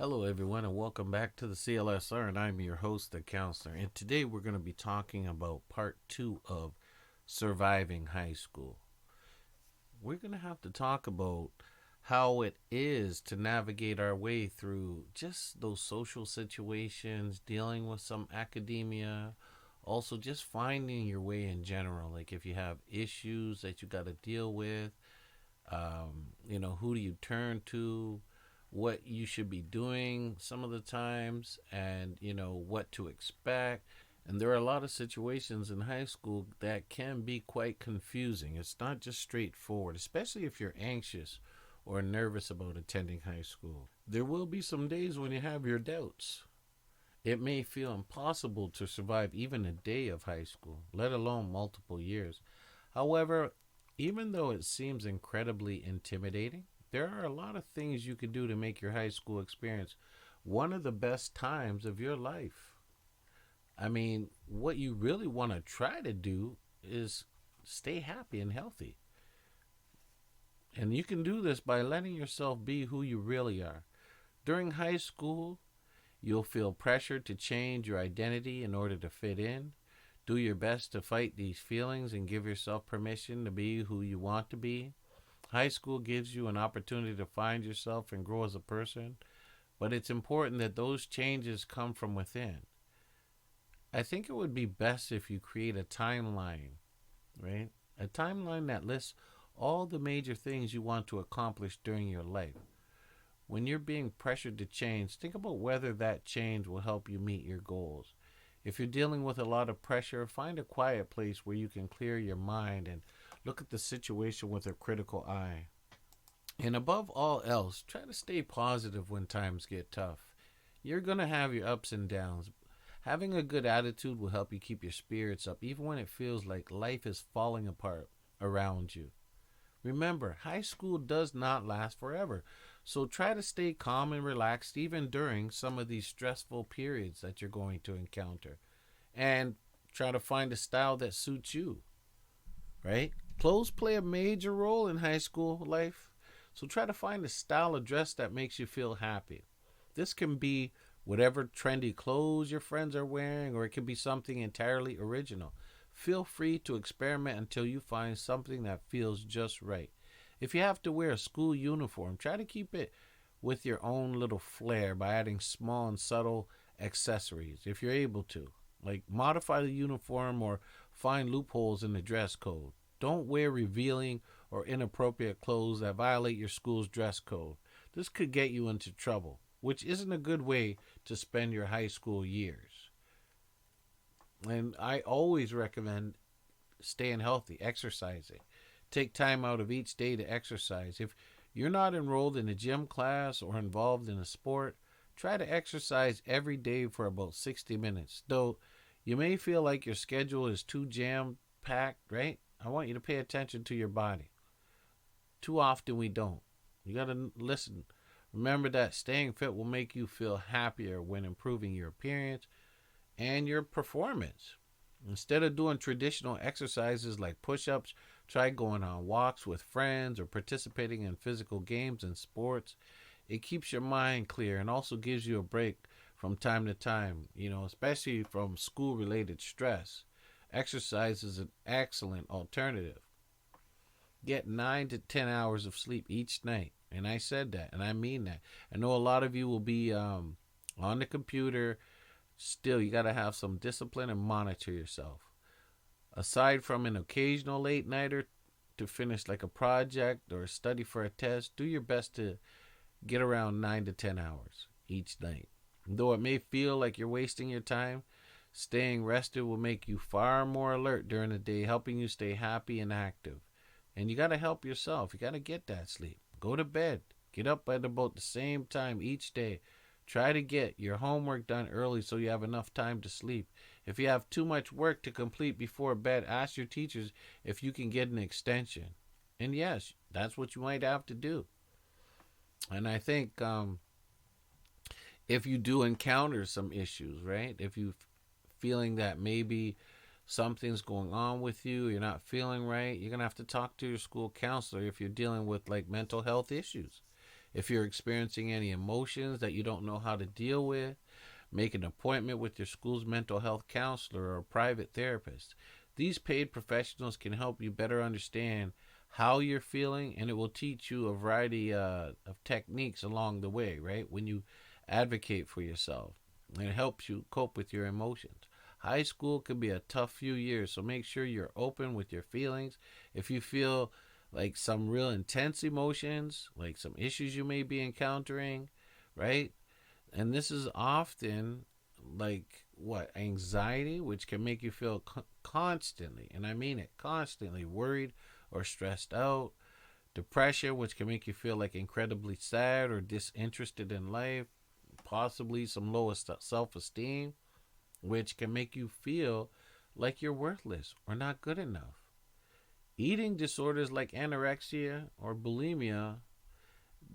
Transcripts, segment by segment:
Hello, everyone, and welcome back to the CLSR. And I'm your host, the counselor. And today we're going to be talking about part two of surviving high school. We're going to have to talk about how it is to navigate our way through just those social situations, dealing with some academia, also just finding your way in general. Like if you have issues that you got to deal with, who do you turn to, what you should be doing some of the times, and what to expect. And there are a lot of situations in high school that can be quite confusing. It's not just straightforward, especially if you're anxious or nervous about attending high school. There will be some days when you have your doubts. It may feel impossible to survive even a day of high school, let alone multiple years. However, even though it seems incredibly intimidating, there are a lot of things you can do to make your high school experience one of the best times of your life. I mean, what you really want to try to do is stay happy and healthy. And you can do this by letting yourself be who you really are. During high school, you'll feel pressure to change your identity in order to fit in. Do your best to fight these feelings and give yourself permission to be who you want to be. High school gives you an opportunity to find yourself and grow as a person, but it's important that those changes come from within. I think it would be best if you create a timeline, right? A timeline that lists all the major things you want to accomplish during your life. When you're being pressured to change, think about whether that change will help you meet your goals. If you're dealing with a lot of pressure, find a quiet place where you can clear your mind and look at the situation with a critical eye. And above all else, try to stay positive when times get tough. You're going to have your ups and downs. Having a good attitude will help you keep your spirits up even when it feels like life is falling apart around you. Remember, high school does not last forever, so try to stay calm and relaxed even during some of these stressful periods that you're going to encounter. And try to find a style that suits you, right? Clothes play a major role in high school life, so try to find a style of dress that makes you feel happy. This can be whatever trendy clothes your friends are wearing, or it can be something entirely original. Feel free to experiment until you find something that feels just right. If you have to wear a school uniform, try to keep it with your own little flair by adding small and subtle accessories if you're able to. Like modify the uniform or find loopholes in the dress code. Don't wear revealing or inappropriate clothes that violate your school's dress code. This could get you into trouble, which isn't a good way to spend your high school years. And I always recommend staying healthy, exercising. Take time out of each day to exercise. If you're not enrolled in a gym class or involved in a sport, try to exercise every day for about 60 minutes. Though you may feel like your schedule is too jam packed, right? I want you to pay attention to your body. Too often we don't. You got to listen. Remember that staying fit will make you feel happier when improving your appearance and your performance. Instead of doing traditional exercises like push ups, try going on walks with friends or participating in physical games and sports. It keeps your mind clear and also gives you a break from time to time, especially from school related stress. Exercise is an excellent alternative. Get 9 to 10 hours of sleep each night. And I said that, and I mean that. I know a lot of you will be on the computer. Still, you got to have some discipline and monitor yourself. Aside from an occasional late nighter to finish like a project or study for a test, do your best to get around 9 to 10 hours each night. Though it may feel like you're wasting your time, staying rested will make you far more alert during the day, helping you stay happy and active. And you got to help yourself. You got to get that sleep. Go to bed. Get up at about the same time each day. Try to get your homework done early so you have enough time to sleep. If you have too much work to complete before bed, ask your teachers if you can get an extension. And yes, that's what you might have to do. And I think if you do encounter some issues, right? If you feeling that maybe something's going on with you, you're not feeling right, you're going to have to talk to your school counselor if you're dealing with like mental health issues. If you're experiencing any emotions that you don't know how to deal with, make an appointment with your school's mental health counselor or private therapist. These paid professionals can help you better understand how you're feeling, and it will teach you a variety of techniques along the way, right? When you advocate for yourself, and it helps you cope with your emotions. High school can be a tough few years, so make sure you're open with your feelings. If you feel like some real intense emotions, like some issues you may be encountering, right? And this is often like what anxiety, which can make you feel constantly, and I mean it, constantly worried or stressed out. Depression, which can make you feel like incredibly sad or disinterested in life. Possibly some low self-esteem, which can make you feel like you're worthless or not good enough. Eating disorders like anorexia or bulimia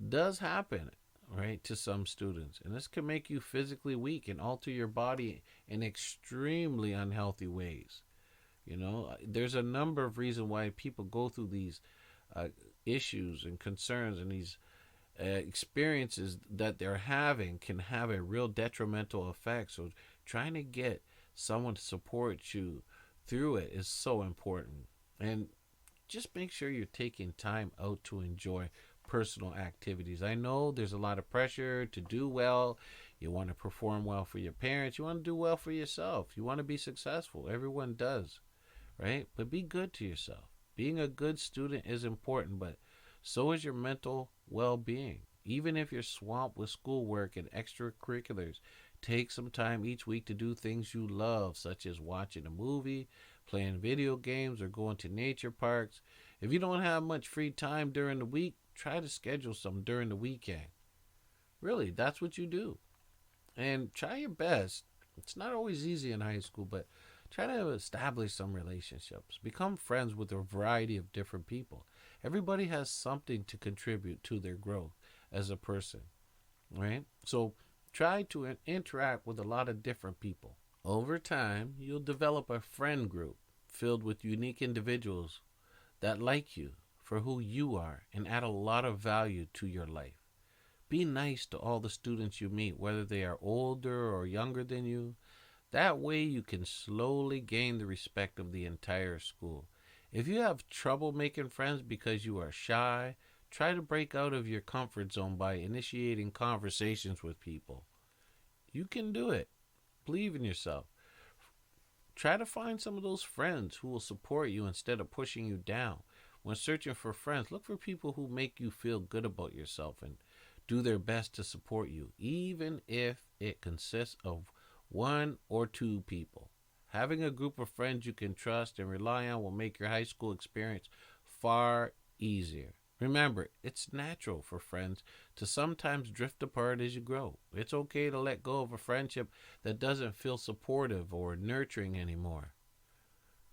does happen, right, to some students. And this can make you physically weak and alter your body in extremely unhealthy ways. There's a number of reasons why people go through these uh, issues and concerns, and these experiences that they're having can have a real detrimental effect. So trying to get someone to support you through it is so important. And just make sure you're taking time out to enjoy personal activities. I know there's a lot of pressure to do well. You want to perform well for your parents. You want to do well for yourself. You want to be successful. Everyone does, right? But be good to yourself. Being a good student is important, but so is your mental well being. Even if you're swamped with schoolwork and extracurriculars, take some time each week to do things you love, such as watching a movie, playing video games, or going to nature parks. If you don't have much free time during the week, try to schedule some during the weekend. Really, that's what you do. And try your best. It's not always easy in high school, but try to establish some relationships. Become friends with a variety of different people. Everybody has something to contribute to their growth as a person, right? So try to interact with a lot of different people. Over time, you'll develop a friend group filled with unique individuals that like you for who you are and add a lot of value to your life. Be nice to all the students you meet, whether they are older or younger than you. That way, you can slowly gain the respect of the entire school. If you have trouble making friends because you are shy, try to break out of your comfort zone by initiating conversations with people. You can do it. Believe in yourself. Try to find some of those friends who will support you instead of pushing you down. When searching for friends, look for people who make you feel good about yourself and do their best to support you, even if it consists of one or two people. Having a group of friends you can trust and rely on will make your high school experience far easier. Remember, it's natural for friends to sometimes drift apart as you grow. It's okay to let go of a friendship that doesn't feel supportive or nurturing anymore,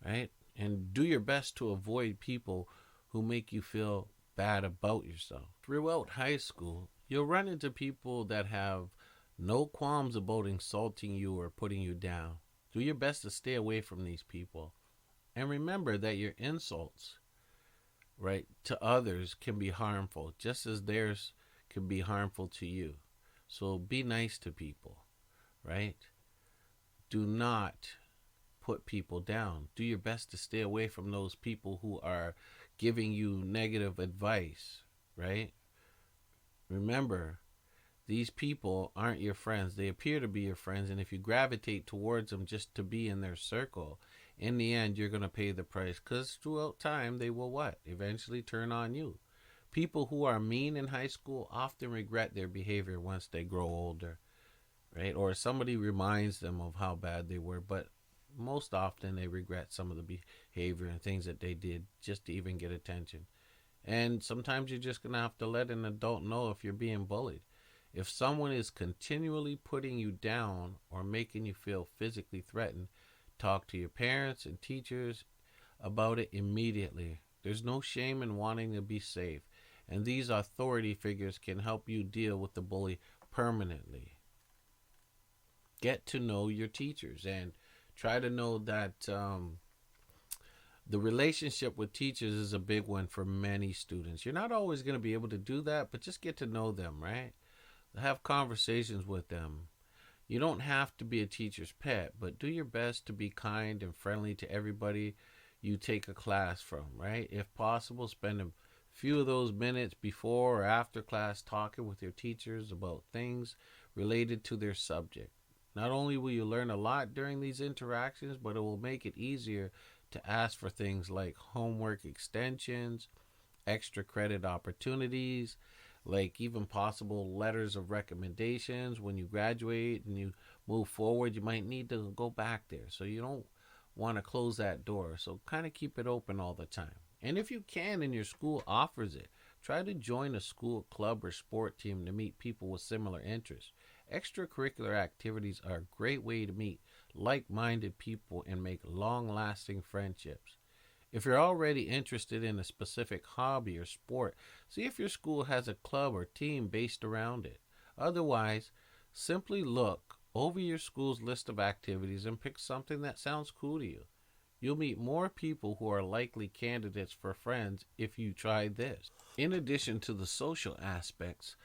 right? And do your best to avoid people who make you feel bad about yourself. Throughout high school, you'll run into people that have no qualms about insulting you or putting you down. Do your best to stay away from these people. And remember that your insults, right, to others can be harmful, just as theirs can be harmful to you. So be nice to people, right? Do not put people down. Do your best to stay away from those people who are giving you negative advice, right? Remember, these people aren't your friends. They appear to be your friends, and if you gravitate towards them just to be in their circle, in the end, you're going to pay the price, because throughout time, they will what? Eventually turn on you. People who are mean in high school often regret their behavior once they grow older, right? Or somebody reminds them of how bad they were, but most often they regret some of the behavior and things that they did just to even get attention. And sometimes you're just going to have to let an adult know if you're being bullied. If someone is continually putting you down or making you feel physically threatened, talk to your parents and teachers about it immediately. There's no shame in wanting to be safe, and these authority figures can help you deal with the bully permanently. Get to know your teachers and try to know that The relationship with teachers is a big one for many students. You're not always going to be able to do that, but just get to know them, right? Have conversations with them. You don't have to be a teacher's pet, but do your best to be kind and friendly to everybody you take a class from, right? If possible, spend a few of those minutes before or after class talking with your teachers about things related to their subject. Not only will you learn a lot during these interactions, but it will make it easier to ask for things like homework extensions, extra credit opportunities, like even possible letters of recommendations when you graduate and you move forward. You might need to go back there. So you don't want to close that door. So kind of keep it open all the time. And if you can and your school offers it, try to join a school club or sport team to meet people with similar interests. Extracurricular activities are a great way to meet like minded people and make long lasting friendships. If you're already interested in a specific hobby or sport, see if your school has a club or team based around it. Otherwise, simply look over your school's list of activities and pick something that sounds cool to you. You'll meet more people who are likely candidates for friends if you try this. In addition to the social aspects,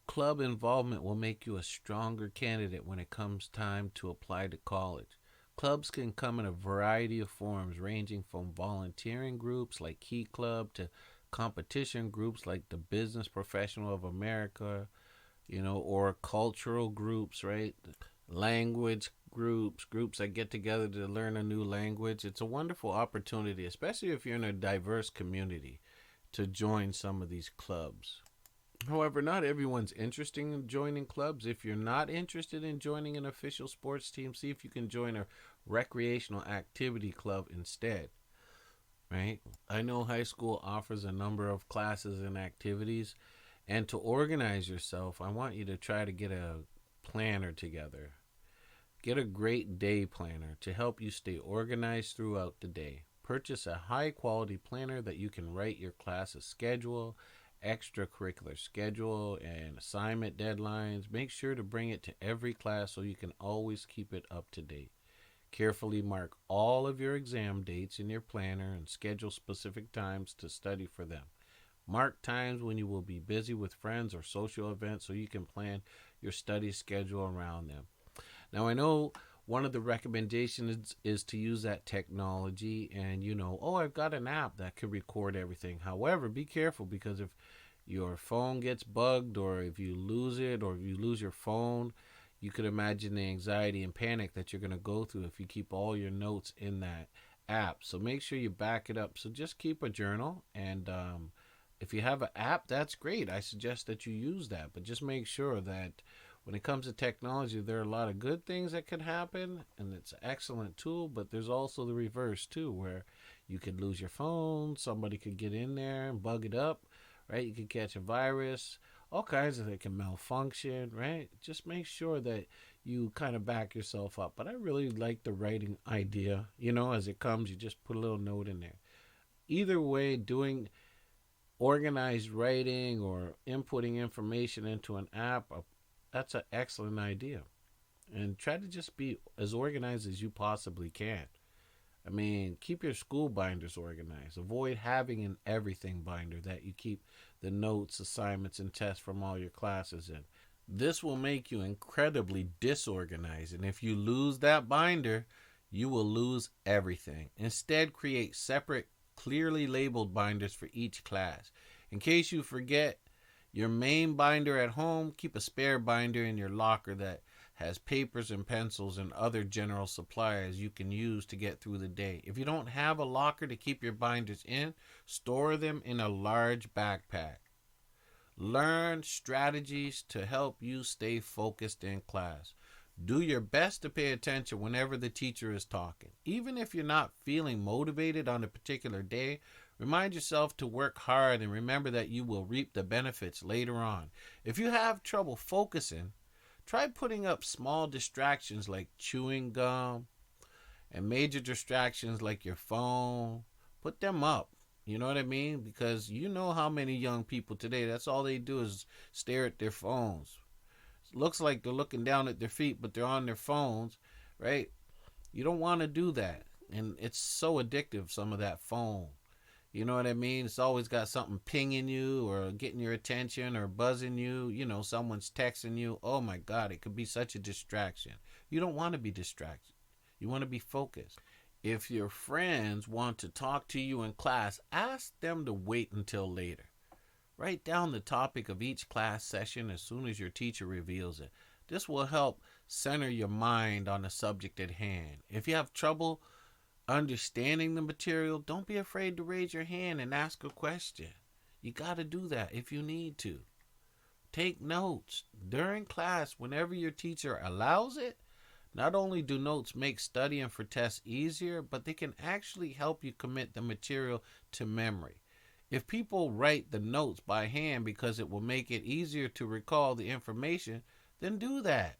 club involvement will make you a stronger candidate when it comes time to apply to college. Clubs can come in a variety of forms, ranging from volunteering groups like Key Club to competition groups like the Business Professional of America, or cultural groups, right? Language groups, groups that get together to learn a new language. It's a wonderful opportunity, especially if you're in a diverse community, to join some of these clubs. However, not everyone's interested in joining clubs. If you're not interested in joining an official sports team, see if you can join a recreational activity club instead, right? I know high school offers a number of classes and activities, and to organize yourself, I want you to try to get a planner together. Get a great day planner to help you stay organized throughout the day. Purchase a high quality planner that you can write your class's schedule, extracurricular schedule, and assignment deadlines. Make sure to bring it to every class so you can always keep it up to date. Carefully mark all of your exam dates in your planner and schedule specific times to study for them. Mark times when you will be busy with friends or social events so you can plan your study schedule around them. Now, I know one of the recommendations is to use that technology and, I've got an app that can record everything. However, be careful, because if your phone gets bugged, or if you lose it, or if you lose your phone, you could imagine the anxiety and panic that you're going to go through if you keep all your notes in that app. So make sure you back it up. So just keep a journal, and if you have an app, that's great. I suggest that you use that, but just make sure that when it comes to technology, there are a lot of good things that could happen, and it's an excellent tool, but there's also the reverse too, where you could lose your phone, somebody could get in there and bug it up, right? You could catch a virus, all kinds of it can malfunction, right? Just make sure that you kind of back yourself up. But I really like the writing idea, as it comes, you just put a little note in there. Either way, doing organized writing or inputting information into an app, that's an excellent idea. And try to just be as organized as you possibly can. I mean, keep your school binders organized. Avoid having an everything binder that you keep the notes, assignments, and tests from all your classes in. This will make you incredibly disorganized. And if you lose that binder, you will lose everything. Instead, create separate, clearly labeled binders for each class. In case you forget your main binder at home, keep a spare binder in your locker that has papers and pencils and other general supplies you can use to get through the day. If you don't have a locker to keep your binders in, store them in a large backpack. Learn strategies to help you stay focused in class. Do your best to pay attention whenever the teacher is talking. Even if you're not feeling motivated on a particular day, remind yourself to work hard and remember that you will reap the benefits later on. If you have trouble focusing, try putting up small distractions like chewing gum, and major distractions like your phone. Put them up. You know what I mean? Because you know how many young people today, that's all they do is stare at their phones. It looks like they're looking down at their feet, but they're on their phones, right? You don't want to do that. And it's so addictive, some of that phone. You know what I mean? It's always got something pinging you or getting your attention or buzzing you. You know, someone's texting you. Oh my God, it could be such a distraction. You don't want to be distracted. You want to be focused. If your friends want to talk to you in class, ask them to wait until later. Write down the topic of each class session as soon as your teacher reveals it. This will help center your mind on the subject at hand. If you have trouble understanding the material, don't be afraid to raise your hand and ask a question. You got to do that if you need to. Take notes. During class, whenever your teacher allows it, not only do notes make studying for tests easier, but they can actually help you commit the material to memory. If people write the notes by hand because it will make it easier to recall the information, then do that,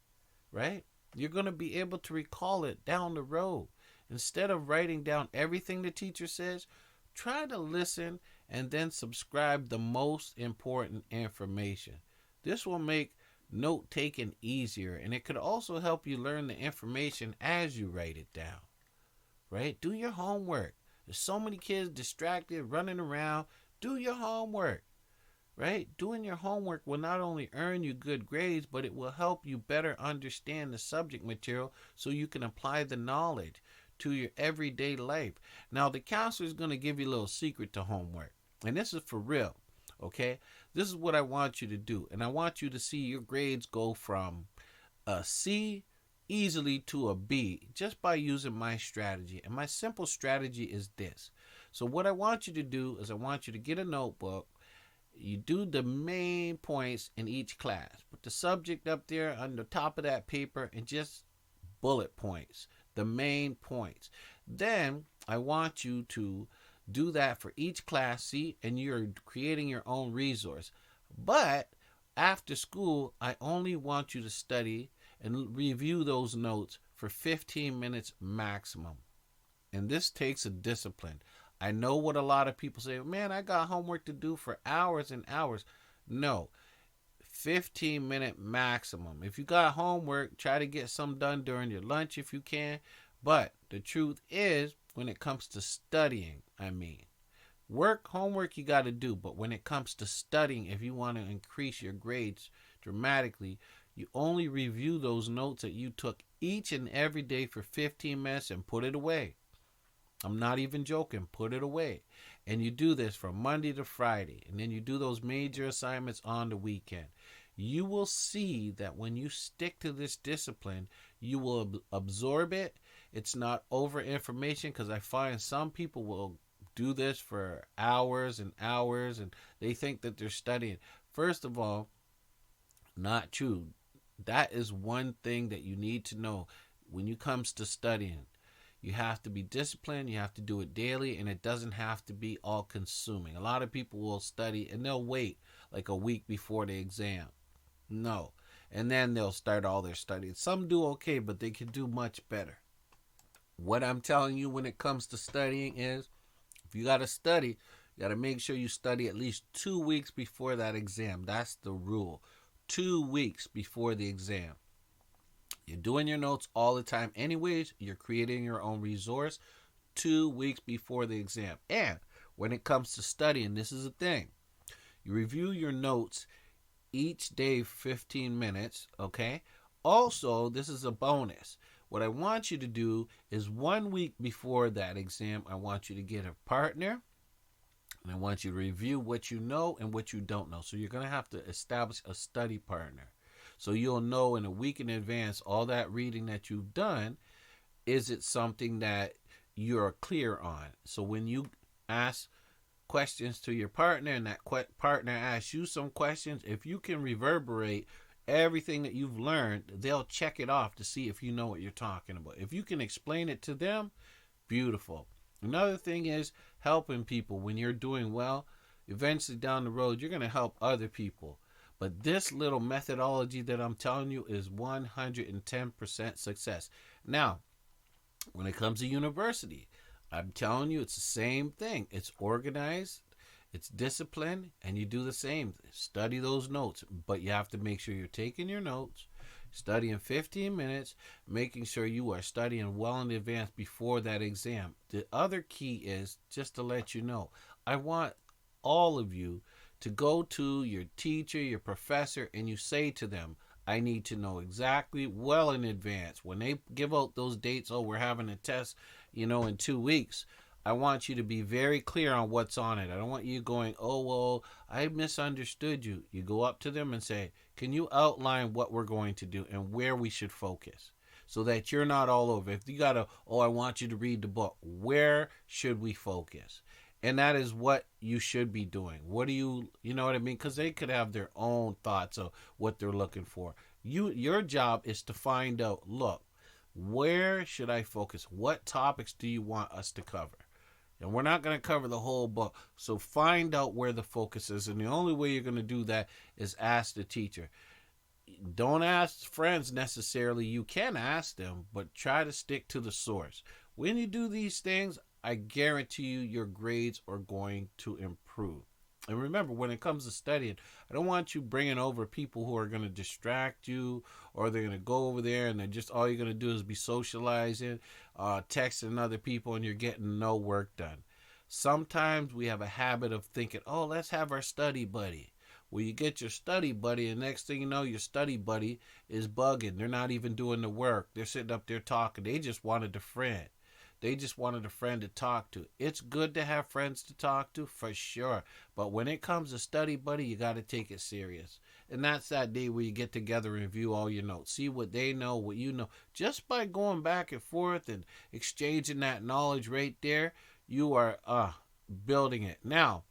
right? You're going to be able to recall it down the road. Instead of writing down everything the teacher says, try to listen and then subscribe the most important information. This will make note taking easier, and it could also help you learn the information as you write it down, right? Do your homework. There's so many kids distracted, running around. Do your homework, right? Doing your homework will not only earn you good grades, but it will help you better understand the subject material so you can apply the knowledge to your everyday life. Now, the counselor is going to give you a little secret to homework, and this is for real, okay? This is what I want you to do, and I want you to see your grades go from a C easily to a B just by using my strategy. And my simple strategy is this. So what I want you to do is I want you to get a notebook. You do the main points in each class. Put the subject up there on the top of that paper and just bullet points, the main points. Then I want you to do that for each class, see, and you're creating your own resource. But after school, I only want you to study and review those notes for 15 minutes maximum. And this takes a discipline. I know what a lot of people say, man, I got homework to do for hours and hours. No, 15-minute maximum. If you got homework, try to get some done during your lunch if you can. But the truth is, when it comes to studying, homework you got to do. But when it comes to studying, if you want to increase your grades dramatically, you only review those notes that you took each and every day for 15 minutes and put it away. I'm not even joking. Put it away. And you do this from Monday to Friday. And then you do those major assignments on the weekend. You will see that when you stick to this discipline, you will absorb it. It's not over information, because I find some people will do this for hours and hours and they think that they're studying. First of all, not true. That is one thing that you need to know when it comes to studying. You have to be disciplined. You have to do it daily, and it doesn't have to be all consuming. A lot of people will study and they'll wait like a week before the exam. No. And then they'll start all their studying. Some do okay, but they can do much better. What I'm telling you when it comes to studying is, if you got to study, you got to make sure you study at least 2 weeks before that exam. That's the rule. 2 weeks before the exam. You're doing your notes all the time anyways. You're creating your own resource 2 weeks before the exam. And when it comes to studying, this is the thing. You review your notes each day 15 minutes, okay? Also, this is a bonus. What I want you to do is 1 week before that exam, I want you to get a partner. And I want you to review what you know and what you don't know. So you're going to have to establish a study partner. So you'll know in a week in advance all that reading that you've done, is it something that you're clear on? So when you ask questions to your partner and that partner asks you some questions, if you can reverberate everything that you've learned, they'll check it off to see if you know what you're talking about. If you can explain it to them, beautiful. Another thing is helping people. When you're doing well, eventually down the road, you're going to help other people. But this little methodology that I'm telling you is 110% success. Now, when it comes to university, I'm telling you it's the same thing. It's organized, it's disciplined, and you do the same. Study those notes, but you have to make sure you're taking your notes, Studying 15 minutes, making sure you are studying well in advance before that exam. The other key is just to let you know, I want all of you to go to your teacher, your professor, and you say to them, I need to know exactly well in advance. When they give out those dates, oh, we're having a test, in 2 weeks. I want you to be very clear on what's on it. I don't want you going, oh, well, I misunderstood you. You go up to them and say, can you outline what we're going to do and where we should focus so that you're not all over? If you got to, oh, I want you to read the book, where should we focus? And that is what you should be doing. What do you know what I mean? Because they could have their own thoughts of what they're looking for. Your job is to find out, look, where should I focus? What topics do you want us to cover? And we're not going to cover the whole book. So find out where the focus is. And the only way you're going to do that is ask the teacher. Don't ask friends necessarily. You can ask them, but try to stick to the source. When you do these things, I guarantee you your grades are going to improve. And remember, when it comes to studying, I don't want you bringing over people who are going to distract you, or they're going to go over there and then just all you're going to do is be socializing, texting other people, and you're getting no work done. Sometimes we have a habit of thinking, oh, let's have our study buddy. Well, you get your study buddy, and next thing you know, your study buddy is bugging. They're not even doing the work. They're sitting up there talking. They just wanted a friend. They just wanted a friend to talk to. It's good to have friends to talk to, for sure. But when it comes to study buddy, you got to take it serious. And that's that day where you get together and review all your notes. See what they know, what you know. Just by going back and forth and exchanging that knowledge right there, you are building it. Now,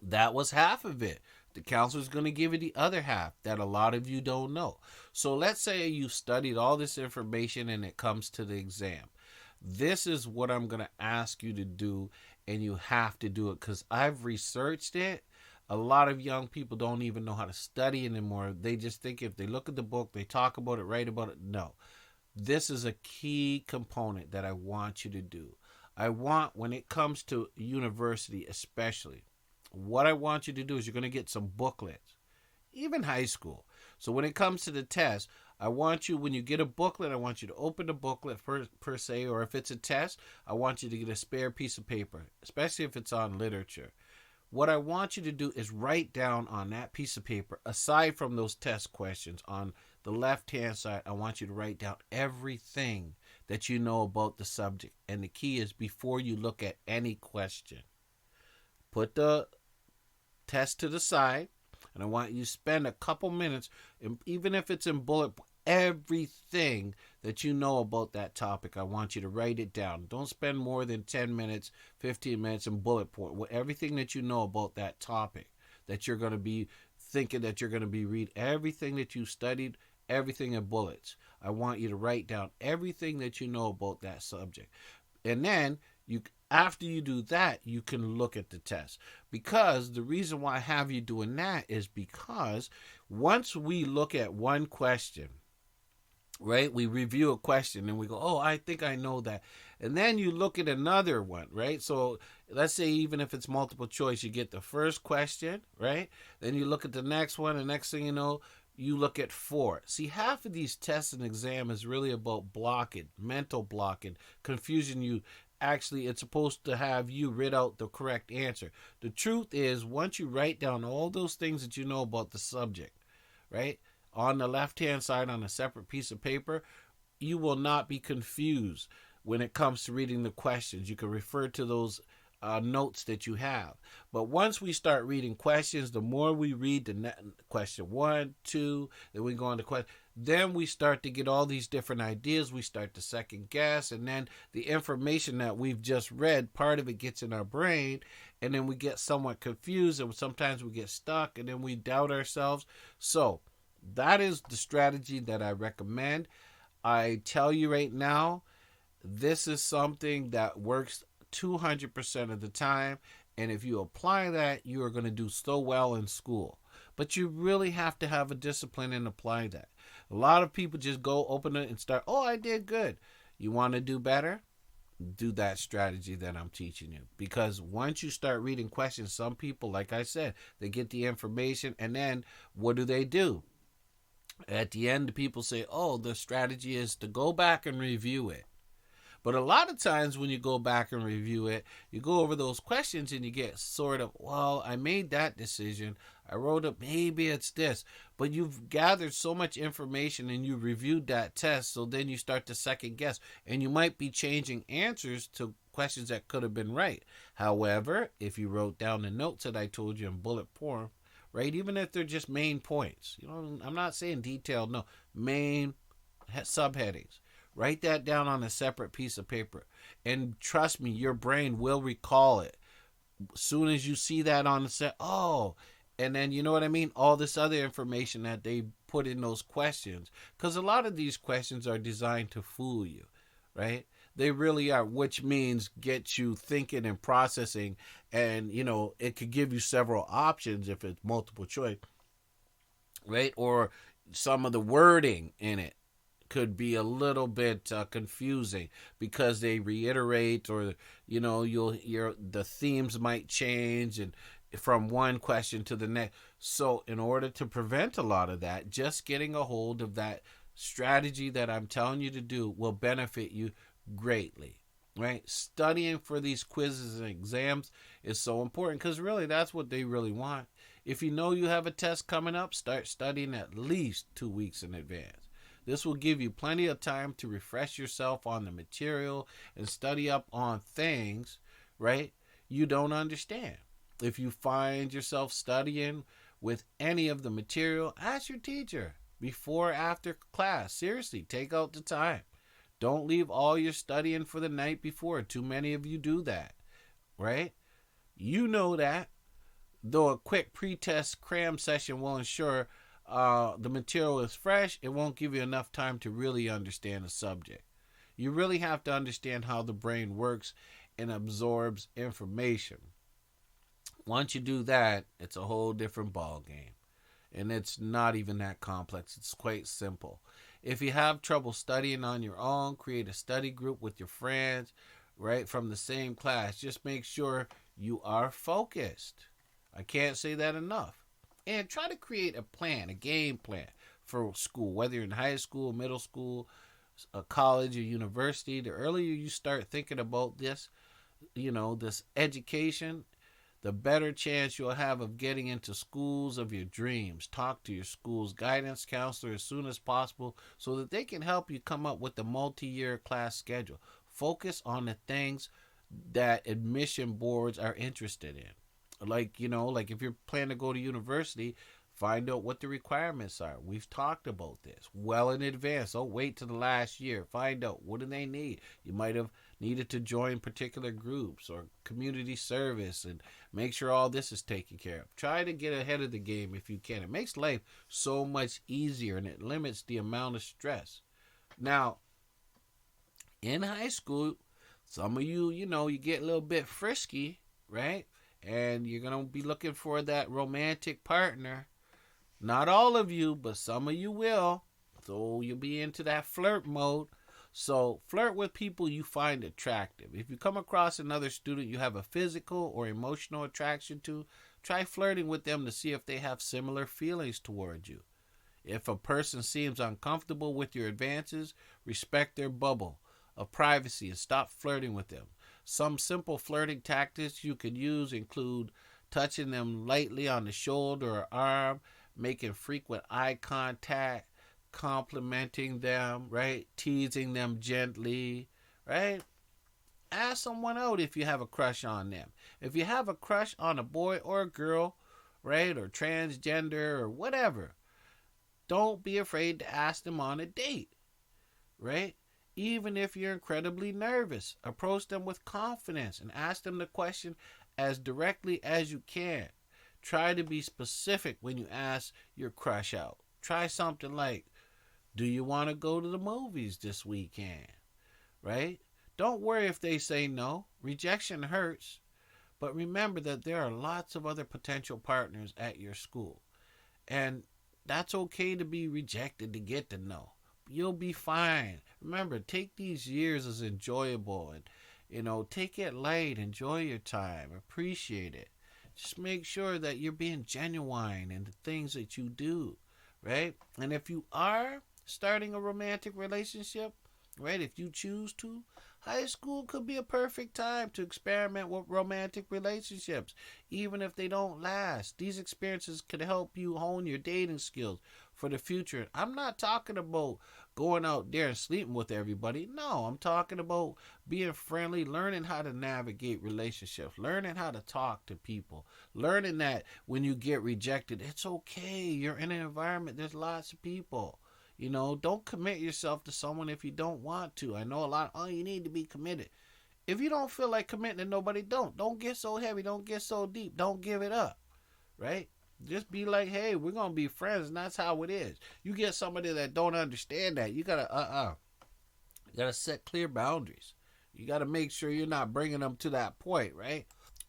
that was half of it. The counselor is going to give you the other half that a lot of you don't know. So let's say you studied all this information and it comes to the exam. This is what I'm going to ask you to do, and you have to do it because I've researched it. A lot of young people don't even know how to study anymore. They just think if they look at the book, they talk about it, write about it. No. This is a key component that I want you to do. I want, when it comes to university especially, what I want you to do is you're going to get some booklets, even high school. So when it comes to the test, I want you, when you get a booklet, I want you to open the booklet per se, or if it's a test, I want you to get a spare piece of paper, especially if it's on literature. What I want you to do is write down on that piece of paper, aside from those test questions, on the left-hand side, I want you to write down everything that you know about the subject. And the key is before you look at any question, put the test to the side, and I want you to spend a couple minutes, even if it's in bullet, everything that you know about that topic, I want you to write it down. Don't spend more than 10 minutes, 15 minutes in bullet point. Everything that you know about that topic that you're going to be thinking that you're going to be reading, everything that you studied, everything in bullets. I want you to write down everything that you know about that subject. And then after you do that, you can look at the test. Because the reason why I have you doing that is because once we look at one question, right, we review a question and we go, oh, I think I know that. And then you look at another one, right? So let's say even if it's multiple choice, you get the first question, right? Then you look at the next one, and next thing you know, you look at 4. See, half of these tests and exam is really about blocking, mental blocking, confusion you. Actually, it's supposed to have you read out the correct answer. The truth is, once you write down all those things that you know about the subject, right, on the left-hand side on a separate piece of paper, you will not be confused when it comes to reading the questions. You can refer to those notes that you have. But once we start reading questions, the more we read the question 1, 2, then we go on to question. Then we start to get all these different ideas. We start to second guess, and then the information that we've just read, part of it gets in our brain, and then we get somewhat confused, and sometimes we get stuck, and then we doubt ourselves. So that is the strategy that I recommend. I tell you right now, this is something that works 200% of the time, and if you apply that, you are going to do so well in school. But you really have to have a discipline and apply that. A lot of people just go open it and start, oh, I did good. You want to do better? Do that strategy that I'm teaching you. Because once you start reading questions, some people, like I said, they get the information, and then what do? At the end, people say, oh, the strategy is to go back and review it. But a lot of times when you go back and review it, you go over those questions and you get sort of, well, I made that decision. I wrote up, maybe it's this. But you've gathered so much information and you reviewed that test, so then you start to second guess. And you might be changing answers to questions that could have been right. However, if you wrote down the notes that I told you in bullet form, right, even if they're just main points, I'm not saying detailed, no, main subheadings. Write that down on a separate piece of paper. And trust me, your brain will recall it. As soon as you see that on the set, oh, and then you know what I mean? All this other information that they put in those questions. Because a lot of these questions are designed to fool you, right? They really are, which means get you thinking and processing. And, it could give you several options if it's multiple choice, right? Or some of the wording in it could be a little bit confusing because they reiterate, or the themes might change and from one question to the next. So in order to prevent a lot of that, just getting a hold of that strategy that I'm telling you to do will benefit you greatly, right? Studying for these quizzes and exams is so important because really that's what they really want. If you know you have a test coming up, start studying at least 2 weeks in advance. This will give you plenty of time to refresh yourself on the material and study up on things, right, you don't understand. If you find yourself studying with any of the material, ask your teacher before or after class. Seriously, take out the time. Don't leave all your studying for the night before. Too many of you do that, right? You know that. Though a quick pre-test cram session will ensure the material is fresh, it won't give you enough time to really understand the subject. You really have to understand how the brain works and absorbs information. Once you do that, it's a whole different ball game. And it's not even that complex. It's quite simple. If you have trouble studying on your own, create a study group with your friends, right, from the same class. Just make sure you are focused. I can't say that enough. And try to create a plan, a game plan for school, whether you're in high school, middle school, a college, or university. The earlier you start thinking about this, this education, the better chance you'll have of getting into schools of your dreams. Talk to your school's guidance counselor as soon as possible so that they can help you come up with a multi-year class schedule. Focus on the things that admission boards are interested in. Like if you're planning to go to university, find out what the requirements are. We've talked about this well in advance. Don't wait till the last year. Find out, what do they need. You might have needed to join particular groups or community service, and make sure all this is taken care of. Try to get ahead of the game if you can. It makes life so much easier, and it limits the amount of stress. Now, in high school, some of you, you get a little bit frisky, right? And you're going to be looking for that romantic partner. Not all of you, but some of you will. So you'll be into that flirt mode. So flirt with people you find attractive. If you come across another student you have a physical or emotional attraction to, try flirting with them to see if they have similar feelings towards you. If a person seems uncomfortable with your advances, respect their bubble of privacy and stop flirting with them. Some simple flirting tactics you could use include touching them lightly on the shoulder or arm, making frequent eye contact, complimenting them, right? Teasing them gently, right? Ask someone out if you have a crush on them. If you have a crush on a boy or a girl, right, or transgender or whatever, don't be afraid to ask them on a date, right? Even if you're incredibly nervous, approach them with confidence and ask them the question as directly as you can. Try to be specific when you ask your crush out. Try something like, do you want to go to the movies this weekend? Right? Don't worry if they say no. Rejection hurts. But remember that there are lots of other potential partners at your school. And that's okay to be rejected to get to know. You'll be fine. Remember, take these years as enjoyable and, take it light. Enjoy your time. Appreciate it. Just make sure that you're being genuine in the things that you do, right? And if you are starting a romantic relationship, right, if you choose to, high school could be a perfect time to experiment with romantic relationships, even if they don't last. These experiences could help you hone your dating skills for the future. I'm not talking about going out there and sleeping with everybody. No, I'm talking about being friendly, learning how to navigate relationships, learning how to talk to people, learning that when you get rejected, it's okay. You're in an environment, there's lots of people. You know, don't commit yourself to someone if you don't want to. I know a lot, oh, you need to be committed. If you don't feel like committing to nobody, don't. Don't get so heavy. Don't get so deep. Don't give it up, right? Just be like, hey, we're going to be friends, and that's how it is. You get somebody that don't understand that, you got to, you got to set clear boundaries. You got to make sure you're not bringing them to that point, right?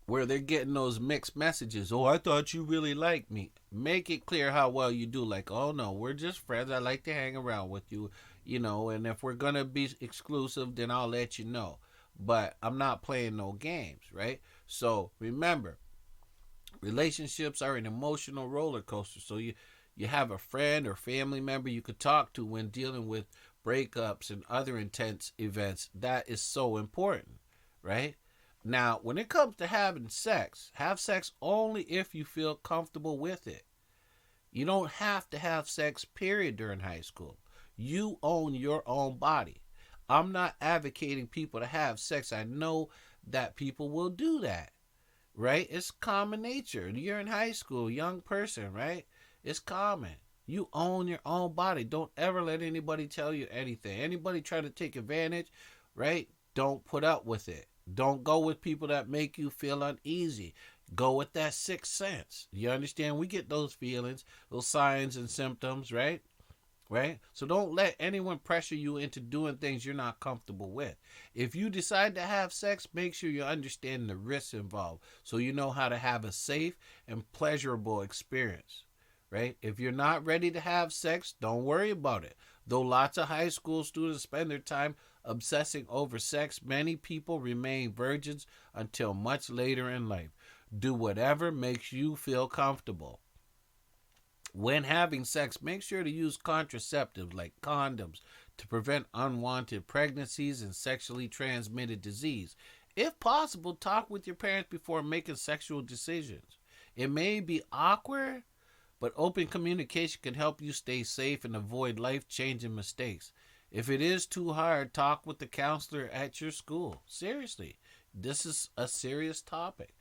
Where they're getting those mixed messages. Oh, I thought you really liked me. Make it clear how well you do. Like, oh no, we're just friends. I like to hang around with you, you know, and if we're going to be exclusive, then I'll let you know. But I'm not playing no games, right? So remember, relationships are an emotional roller coaster. So you have a friend or family member you could talk to when dealing with breakups and other intense events. That is so important, right? Now, when it comes to having sex, have sex only if you feel comfortable with it. You don't have to have sex, period, during high school. You own your own body. I'm not advocating people to have sex. I know that people will do that, right? It's common nature. You're in high school, young person, right? It's common. You own your own body. Don't ever let anybody tell you anything. Anybody try to take advantage, right? Don't put up with it. Don't go with people that make you feel uneasy. Go with that sixth sense. You understand? We get those feelings, those signs and symptoms, right? Right? So don't let anyone pressure you into doing things you're not comfortable with. If you decide to have sex, make sure you understand the risks involved so you know how to have a safe and pleasurable experience. Right? If you're not ready to have sex, don't worry about it. Though lots of high school students spend their time obsessing over sex, many people remain virgins until much later in life. Do whatever makes you feel comfortable. When having sex, make sure to use contraceptives like condoms to prevent unwanted pregnancies and sexually transmitted disease. If possible, talk with your parents before making sexual decisions. It may be awkward, but open communication can help you stay safe and avoid life-changing mistakes. If it is too hard, talk with the counselor at your school. Seriously, this is a serious topic.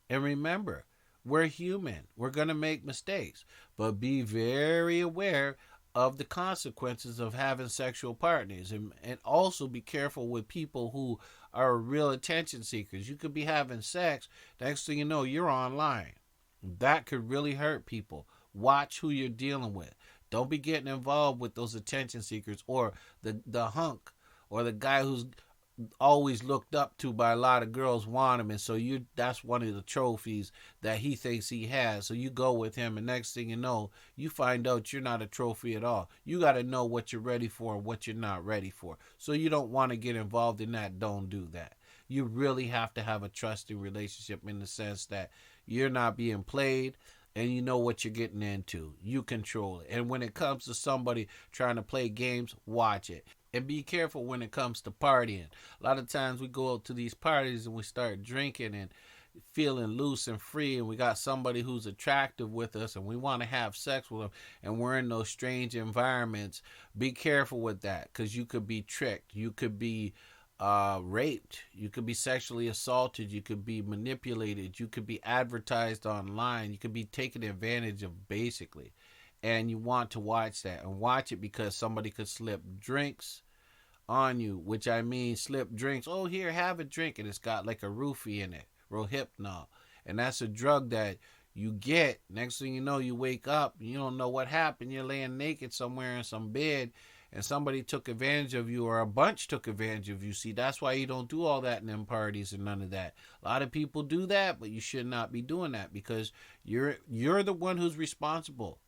And remember, we're human. We're going to make mistakes. But be very aware of the consequences of having sexual partners. And also be careful with people who are real attention seekers. You could be having sex. Next thing you know, you're online. That could really hurt people. Watch who you're dealing with. Don't be getting involved with those attention seekers or the hunk or the guy who's always looked up to by a lot of girls want him, and so that's one of the trophies that he thinks he has. So you go with him, and next thing you know, you find out you're not a trophy at all. You got to know what you're ready for and what you're not ready for. So you don't want to get involved in that. Don't do that. You really have to have a trusting relationship in the sense that you're not being played and you know what you're getting into. You control it. And when it comes to somebody trying to play games, watch it. And be careful when it comes to partying. A lot of times we go out to these parties and we start drinking and feeling loose and free, and we got somebody who's attractive with us and we want to have sex with them, and we're in those strange environments. Be careful with that, because you could be tricked. You could be raped. You could be sexually assaulted. You could be manipulated. You could be advertised online. You could be taken advantage of, basically. And you want to watch that, and watch it, because somebody could slip drinks on you, which I mean slip drinks. Oh, here, have a drink, and it's got like a roofie in it, Rohypnol, and that's a drug that you get. Next thing you know, you wake up, you don't know what happened. You're laying naked somewhere in some bed, and somebody took advantage of you, or a bunch took advantage of you. See, that's why you don't do all that in them parties and none of that. A lot of people do that, but you should not be doing that, because you're the one who's responsible.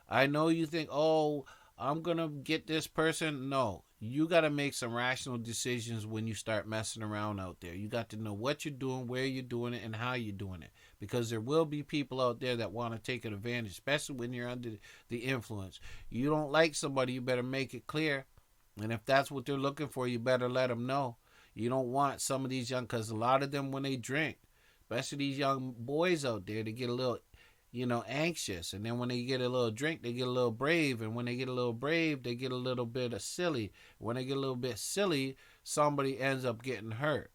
I know you think, oh, I'm going to get this person. No, you got to make some rational decisions when you start messing around out there. You got to know what you're doing, where you're doing it, and how you're doing it. because there will be people out there that want to take advantage, especially when you're under the influence. You don't like somebody, you better make it clear. And if that's what they're looking for, you better let them know. You don't want some of these young, because a lot of them, when they drink, especially these young boys out there, they get a little, anxious. And then when they get a little drink, they get a little brave. And when they get a little brave, they get a little bit of silly. When they get a little bit silly, somebody ends up getting hurt.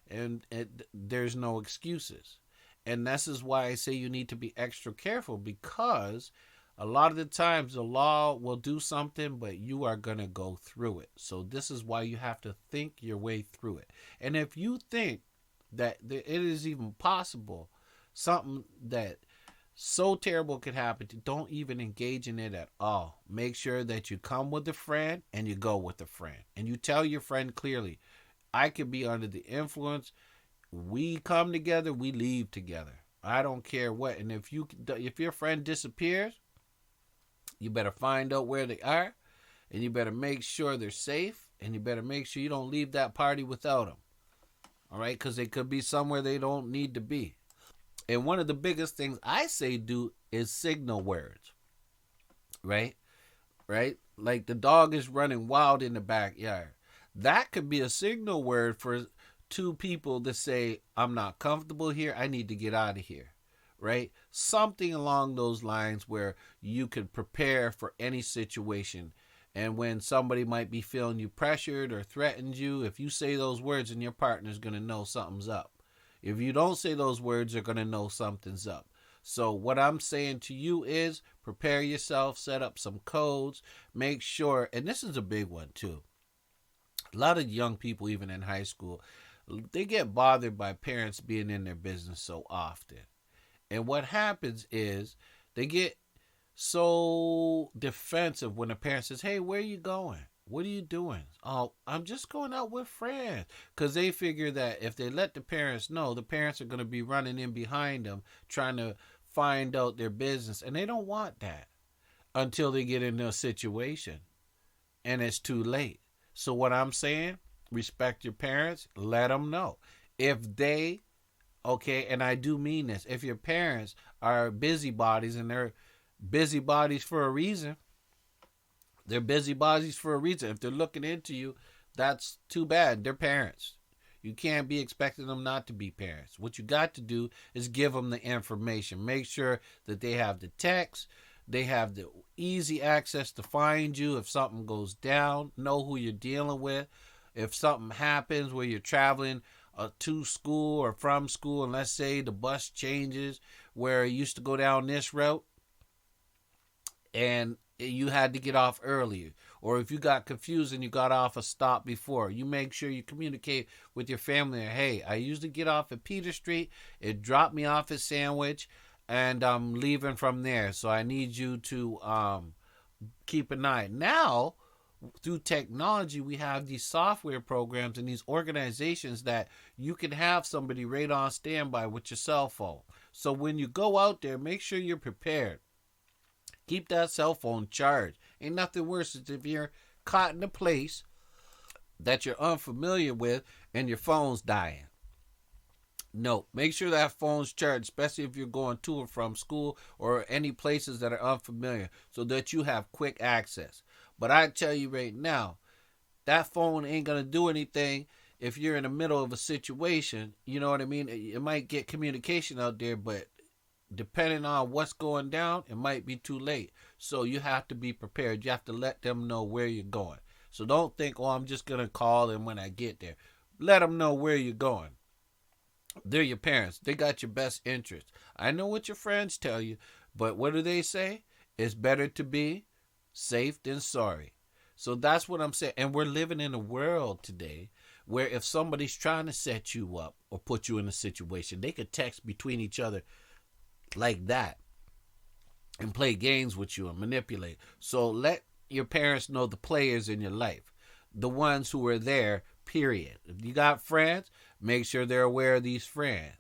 And there's no excuses. And this is why I say you need to be extra careful, because a lot of the times the law will do something, but you are going to go through it. So this is why you have to think your way through it. And if you think that it is even possible, something that so terrible could happen, don't even engage in it at all. Make sure that you come with a friend and you go with a friend. And you tell your friend clearly, I could be under the influence. We come together, we leave together. I don't care what. And if your friend disappears, you better find out where they are, and you better make sure they're safe, and you better make sure you don't leave that party without them. All right? Because they could be somewhere they don't need to be. And one of the biggest things I say do is signal words. Right? Right? Like the dog is running wild in the backyard. That could be a signal word for two people to say, I'm not comfortable here. I need to get out of here. Right? Something along those lines where you could prepare for any situation. And when somebody might be feeling you pressured or threatened you, if you say those words, and your partner's going to know something's up. If you don't say those words, they're going to know something's up. So what I'm saying to you is prepare yourself, set up some codes, make sure, and this is a big one too. A lot of young people, even in high school, they get bothered by parents being in their business so often. And what happens is they get so defensive when the parent says, hey, where are you going? What are you doing? Oh, I'm just going out with friends. Because they figure that if they let the parents know, the parents are going to be running in behind them, trying to find out their business. And they don't want that until they get into a situation. And it's too late. So what I'm saying, respect your parents, let them know. If they... Okay, and I do mean this. If your parents are busybodies, and they're busybodies for a reason, they're busybodies for a reason. If they're looking into you, that's too bad. They're parents. You can't be expecting them not to be parents. What you got to do is give them the information. Make sure that they have the text. They have the easy access to find you if something goes down. Know who you're dealing with. If something happens where you're traveling to school or from school, and let's say the bus changes where it used to go down this route and you had to get off earlier, or if you got confused and you got off a stop before, you make sure you communicate with your family. Hey, I usually get off at Peter Street. It dropped me off at Sandwich, and I'm leaving from there. So I need you to keep an eye. Now, through technology, we have these software programs and these organizations that you can have somebody right on standby with your cell phone. So when you go out there, make sure you're prepared. Keep that cell phone charged. Ain't nothing worse than if you're caught in a place that you're unfamiliar with and your phone's dying. No, make sure that phone's charged, especially if you're going to or from school or any places that are unfamiliar, so that you have quick access. But I tell you right now, that phone ain't going to do anything if you're in the middle of a situation. You know what I mean? It might get communication out there, but depending on what's going down, it might be too late. So you have to be prepared. You have to let them know where you're going. So don't think, oh, I'm just going to call them when I get there. Let them know where you're going. They're your parents. They got your best interest. I know what your friends tell you, but what do they say? It's better to be safe than sorry. So that's what I'm saying. And we're living in a world today where if somebody's trying to set you up or put you in a situation, they could text between each other like that and play games with you and manipulate. So let your parents know the players in your life, the ones who are there, period. If you got friends, make sure they're aware of these friends.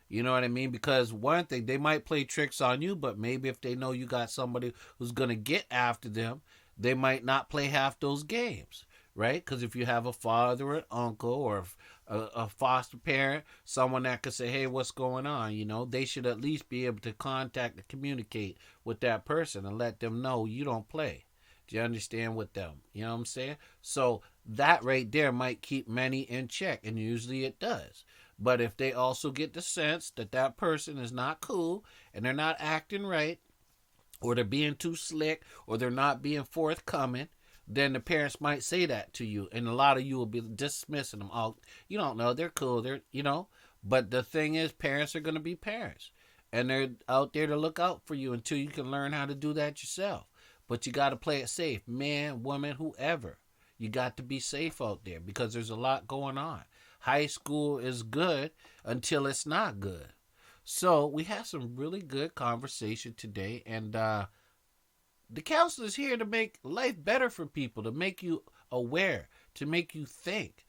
You know what I mean? Because one thing, they might play tricks on you, but maybe if they know you got somebody who's going to get after them, they might not play half those games. right? Because if you have a father or an uncle or a foster parent, someone that could say, hey, what's going on? They should at least be able to contact and communicate with that person and let them know you don't play. Do you understand with them? You know what I'm saying? So that right there might keep many in check, and usually it does. But if they also get the sense that that person is not cool and they're not acting right, or they're being too slick, or they're not being forthcoming, then the parents might say that to you, and a lot of you will be dismissing them. Oh, you don't know, they're cool, they're. But the thing is, parents are going to be parents, and they're out there to look out for you until you can learn how to do that yourself. But you got to play it safe, man, woman, whoever. You got to be safe out there because there's a lot going on. High school is good until it's not good. So we had some really good conversation today, and the counselor's here to make life better for people, to make you aware, to make you think,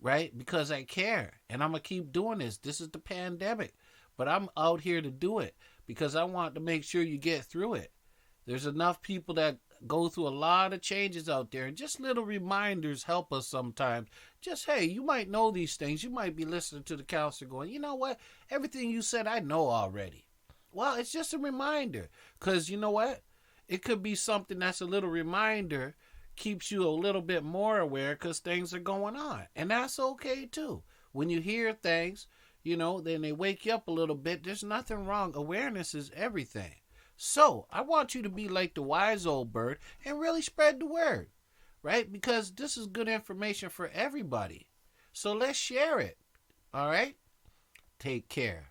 right? Because I care, and I'm gonna keep doing this. This is the pandemic, but I'm out here to do it because I want to make sure you get through it. There's enough people that go through a lot of changes out there, and just little reminders help us sometimes. Just, hey, you might know these things. You might be listening to the counselor going, you know what? Everything you said, I know already. Well, it's just a reminder, because you know what? It could be something that's a little reminder, keeps you a little bit more aware because things are going on. And that's okay, too. When you hear things, then they wake you up a little bit. There's nothing wrong. Awareness is everything. So I want you to be like the wise old bird and really spread the word, right? Because this is good information for everybody. So let's share it. All right? Take care.